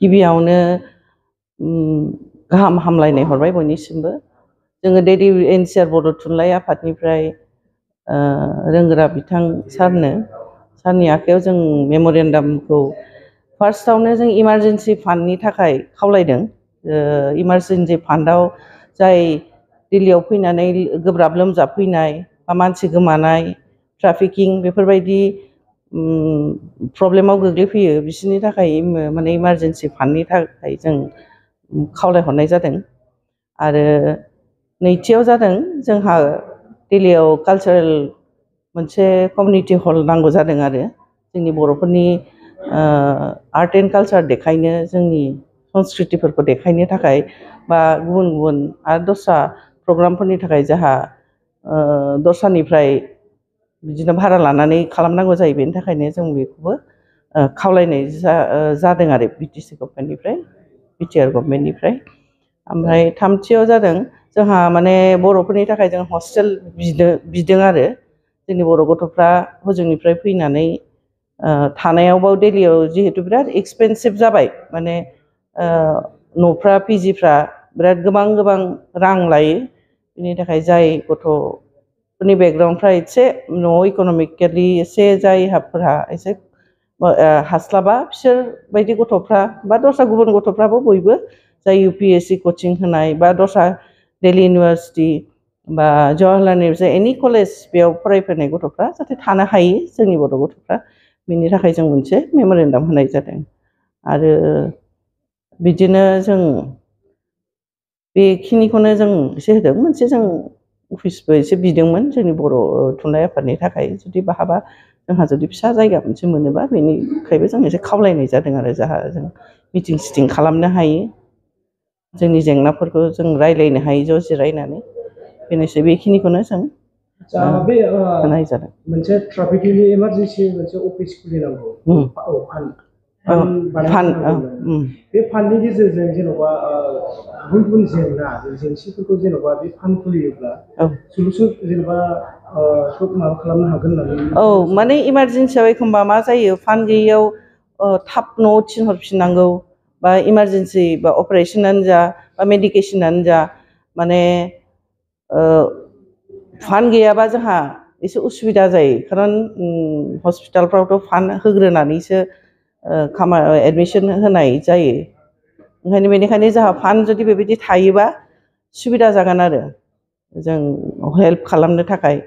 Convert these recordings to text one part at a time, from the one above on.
गिबियावनो गाहाम हामलायनाय हरबाय बयनिसिमबो। जोङो डेडी एनसिआर बर' थुनलाइ आफादनिफ्राय रोंगोरा बिथां सारनि आखायाव जों मेम'रेन्डामखौ फार्स्टआवनो जों इमारजेन्सि फान्डनि थाखाय खावलायदों। इमारजेन्सि फान्डआव जाय दिल्लीयाव फैनानै गोब्राब लोमजाफैनाय बा मानसि गोमानाय ट्राफिकिं बेफोरबायदि प्रब्लेमाव गोग्लैफैयो बिसोरनि थाखाय माने इमारजेन्सि फान्डनि थाखाय जों खावलायहरनाय जादों। आरो नैथियाव जादों जोंहा दिल्लीयाव कालचारेल मोनसे कमिउनिटि हल नांगौ जादों आरो जोंनि बर'फोरनि आर्ट एन्ड कालचार देखायनो, जोंनि संस्कृतिफोरखौ देखायनो थाखाय बा गुबुन गुबुन आरो दस्रा प्रग्रामफोरनि थाखाय जोंहा दस्रानिफ्राय बिदिनो भारा लानानै खालामनांगौ जायो। बेनि थाखायनो जों बेखौबो खावलायनाय जादों आरो बिटिसि गभर्नमेन्टनिफ्राय, बिटिआर गभर्नमेन्टनिफ्राय। ओमफ्राय थामथियाव जादों जोंहा माने बर'फोरनि थाखाय जों हस्टेल बिदों आरो जोंनि बर' गथ'फ्रा हजोंनिफ्राय फैनानै थानायावबो दिल्लीयाव जिहेतु बिराद एक्सपेन्सिभ जाबाय, माने न'फ्रा पिजिफ्रा बिराद गोबां गोबां रां लायो। बिनि थाखाय जाय गथ'फोरनि बेकग्राउन्डफ्रा एसे न'आव इक'नमिकेलि एसे जायफोरहा एसे हास्लाबा बिसोरबायदि गथ'फ्रा बा दस्रा गुबुन गथ'फ्राबो बयबो जाय UPSC कचिं होनाय बा दस्रा दिल्ली इउनिभारसिटि बा जवाहरलाल नेहरू एनि कलेज बेयाव फरायफैनाय गथ'फ्रा जाहाथे थानो हायो जोंनि बर' गथ'फ्रा, बिनि थाखाय जों मोनसे मेम'रेन्डाम होनाय जादों। आरो बिदिनो जों बेखिनिखौनो जों एसे होदों। मोनसे जों अफिसबो एसे बिदोंमोन जोंनि बर' थुनलाइ आफादनि थाखाय, जुदि बहाबा जोंहा जुदि फिसा जायगा मोनसे मोनोबा बेनिखायबो जों एसे खावलायनाय जादों आरो जाहा जों मिटिं सिटिं खालामनो हायो, जोंनि जेंनाफोरखौ जों रायज्लायनो हायो ज' जिरायनानै। बेनोसै, बेखिनिखौनो जों होनाय जादों। मोनसे ट्राफिकनि इमारजेन्सि मोनसे अफिस खुलिनांगौ। बे फान्डनि गेजेरजों जेन'बा गुबुन गुबुन जेंसिफोरखौ जेन'बा बे फान्ड खुलियोब्ला सलुसन जेन'बा माबा खालामनो हागोन होननानै। माने इमारजेन्सियाव एखमबा मा जायो, फान्ड गैयियाव थाब न'आव थिनहरफिननांगौ, बा इमारजेन्सि बा अपारेसनानो जा बा मेडिकेसनानो जा, माने फान्ड गैयाबा जोंहा एसे उसुबिदा जायो। खारन हस्पिटालफ्रावथ' फान्ड होग्रोनानैसो एडमिसन होनाय जायो। बेनिखायनो जोंहा फान्ड जुदि बेबायदि थायोबा सुबिदा जागोन आरो जों हेल्प खालामनो थाखाय।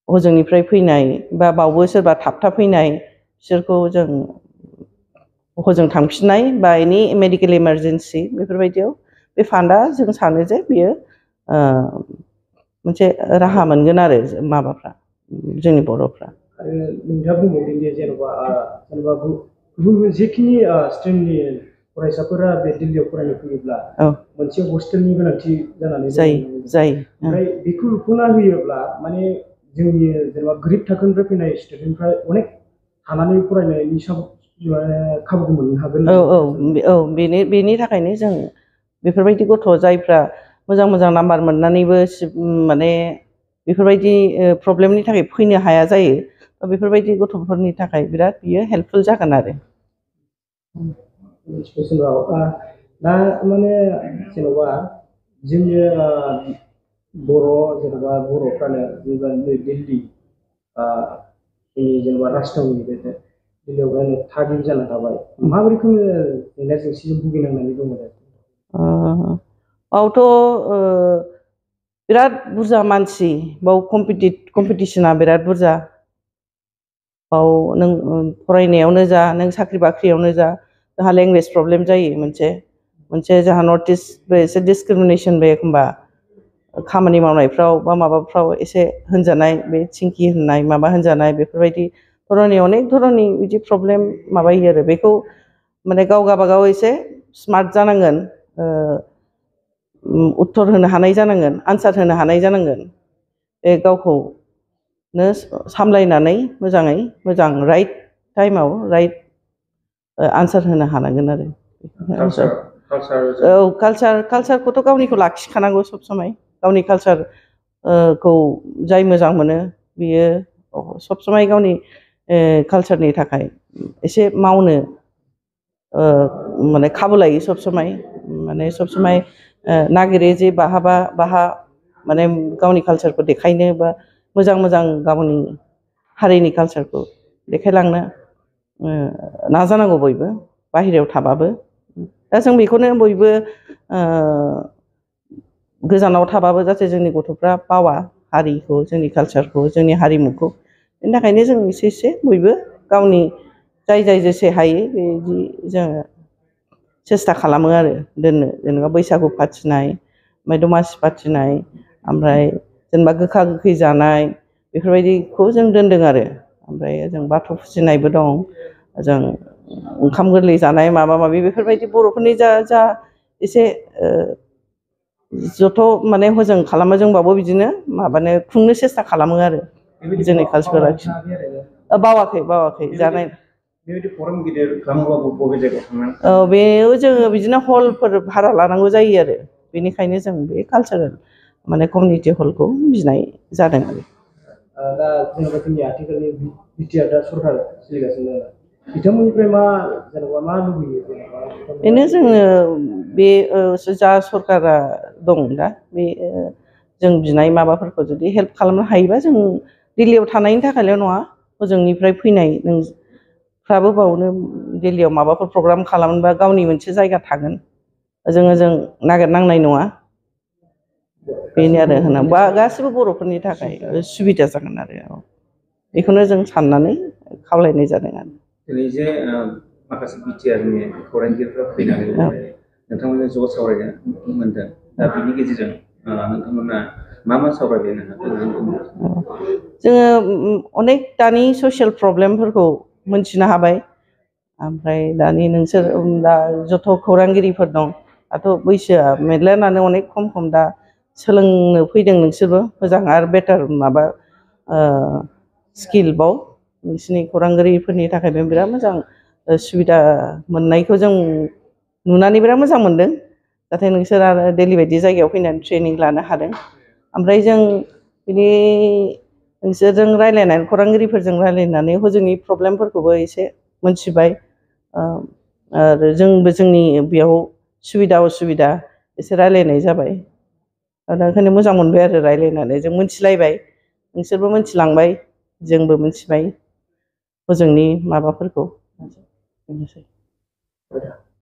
हजोंनिफ्राय फैनाय बा बावबो सोरबा थाबथा फैनाय बिसोरखौ जों हजों थांफिननाय बा एनि मेडिकेल इमारजेन्सि बेफोरबायदियाव बे फान्डआ जों सानो जे बियो मोनसे राहा मोनगोन आरो माबाफ्रा जोंनि बर'फ्रा। आरो नोंथाङा बुंबावदों जे जेन'बा गुबुन जेखिनि स्ट्रिमनि फरायसाफोरा बे दिल्लीयाव फरायनो फैयोब्ला मोनसे हस्टेलनि गोनांथि जानानै जायो। ओमफ्राय बेखौ लुफुंना होयोब्ला माने जोंनि जेनेबा गोरिब थाखोनिफ्राय फैनाय स्टुडेन्टफ्रा अनेक थानानै फरायनायनि खाबुखौ मोननो हागोन। बेनि थाखायनो जों बेफोरबायदि गथ' जायफ्रा मोजां मोजां नाम्बार मोननानैबो माने बेफोरबायदि प्रब्लेमनि थाखाय फैनो हाया जायो, बेफोरबायदि गथ'फोरनि थाखाय बिराद बियो हेल्पफुल जागोन आरो। दा माने जेन'बा जोंनि जेन'बा बर'फ्रानो जेनेबा दिल्ली जेनेबा राजथावनि दिल्लीयाव थागिबि जाना थाबाय, मा रोखोमनि जेंना जेंसिजों भुगिनांनानै दङ? बावथ' बिराद बुरजा मानसि, बाव कम्पिटिसना बिराद बुरजा। बाव नों फरायनायावनो जा, नों साख्रि बाख्रियावनो जा, जोंहा लेंगुवेज प्रब्लेम जायो। मोनसे जोंहा नर्थ इस्टबो एसे डिसक्रिमिनेसनबो एखमबा खामानि मावनायफ्राव बा माबाफ्राव एसे होनजानाय, बे थिंखि होननाय माबा होनजानाय, बेफोरबायदि धरननि अनेक धरननि बिदि प्रब्लेम माबायो आरो। बेखौ माने गाव गाबागाव एसे स्मार्ट जानांगोन, उत्तर होनो हानाय जानांगोन, आनसार होनो हानाय जानांगोन। बे गावखौनो सामलायनानै मोजाङै मोजां राइट टाइमाव राइट आनसार होनो हानांगोन आरो। कालचारखौथ' गावनिखौ लाखिखानांगौ सब समाय। गावनि कालचारखौ जाय मोजां मोनो बियो सब समाय गावनि कालचारनि थाखाय एसे मावनो माने खाबु लायो सब समाय माने सब समाय नागिरो जे बाहा माने गावनि कालचारखौ देखायनो बा मोजां मोजां गावनि हारिनि कालचारखौ देखायलांनो नाजानांगौ बयबो बाहेरायाव थाबाबो दा जों बेखौनो बयबो गोजानाव थाबाबो जाहाथे जोंनि गथ'फ्रा बावा हारिखौ जोंनि कालचारखौ जोंनि हारिमुखौ बेनि थाखायनो जों एसे एसे बयबो गावनि जाय जेसे हायो बिदि जोङो सेस्था खालामो आरो दोननो जेनेबा बैसागु फाथिनाय ओमफ्राय दमासि फाथिनाय ओमफ्राय जेनेबा गोखा गोखै जानाय बेफोरबायदिखौ जों दोनदों आरो ओमफ्राय जों बाथौ फुजिनायबो दं जों ओंखाम गोरलै जानाय माबा माबि बेफोरबायदि बर'फोरनि जा एसे जथ' माने हजों खालामो जोंबाबो बिदिनो माबानो खुंनो सेस्था खालामो आरो जोंनि कालचारखौ लाखिनो बावाखै जानाय बेबायदि प्रग्राम गिदिर खालामोबा बबे जायगायाव थांनानै औ बेयाव जोङो बिदिनो हलफोर भारा लानांगौ जायो आरो बेनिखायनो जों बे कालचारेल माने कमिउनिटि हलखौ बिनाय जादों आरो दा जेनेबा जोंनि आथिखालनि बिटिआर दा सरकार सोलिगासिनो दङ बिथांमोननिफ्राय मा जेनेबा मा लुबैयो बेनो जोङो बे जा सरकारा दं दा बे जों बिनाय माबाफोरखौ जुदि हेल्प खालामनो हायोबा जों दिल्लीयाव थानायनि थाखायल' नङा हजोंनिफ्राय फैनाय नोंफ्राबो बावनो दिल्लीयाव माबाफोर प्रग्राम खालामोबा गावनि मोनसे जायगा थागोन जों नागिरनांनाय नङा बेनो आरो होनबा गासिबो बर'फोरनि थाखाय सुबिदा जागोन आरो बेखौनो जों साननानै खावलायनाय जादों आरो दिनै जे माखासे बिटिआरनि खौरांगिरिफ्रा फैनानै नोंथांमोनजों ज' सावरायनो मोनदों दा बिनि गेजेरजों नोंथांमोना मा सावरायलायनो हागोन जोङो अनेक दानि ससियेल प्रब्लेमफोरखौ मोनथिनो हाबाय ओमफ्राय दानि नोंसोर दा जथ' खौरांगिरिफोर दं दाथ' बैसोआ मेरलायानो अनेक खम दा सोलोंनो फैदों नोंसोरबो मोजां आरो बेटार माबा स्किल बाव नोंसिनि खौरांगिरिफोरनि थाखायबो बिराद मोजां सुबिदा मोननायखौ जों नुनानै बिराद मोजां मोनदों नाथाय नोंसोर आरो दिल्ली बायदि जायगायाव फैनानै ट्रेनिं लानो हादों ओमफ्राय जों बिनि नोंसोरजों रायज्लायनानै खौरांगिरिफोरजों रायज्लायनानै हजोंनि प्रब्लेमफोरखौबो एसे मोनथिबाय आरो जोंबो जोंनि बेयाव सुबिदा असुबिदा एसे रायज्लायनाय जाबाय दा ओंखायनो मोजां मोनबाय आरो रायज्लायनानै जों मोनथिलायबाय नोंसोरबो मोनथिलांबाय जोंबो मोनथिबाय हजोंनि माबाफोरखौ बेनोसै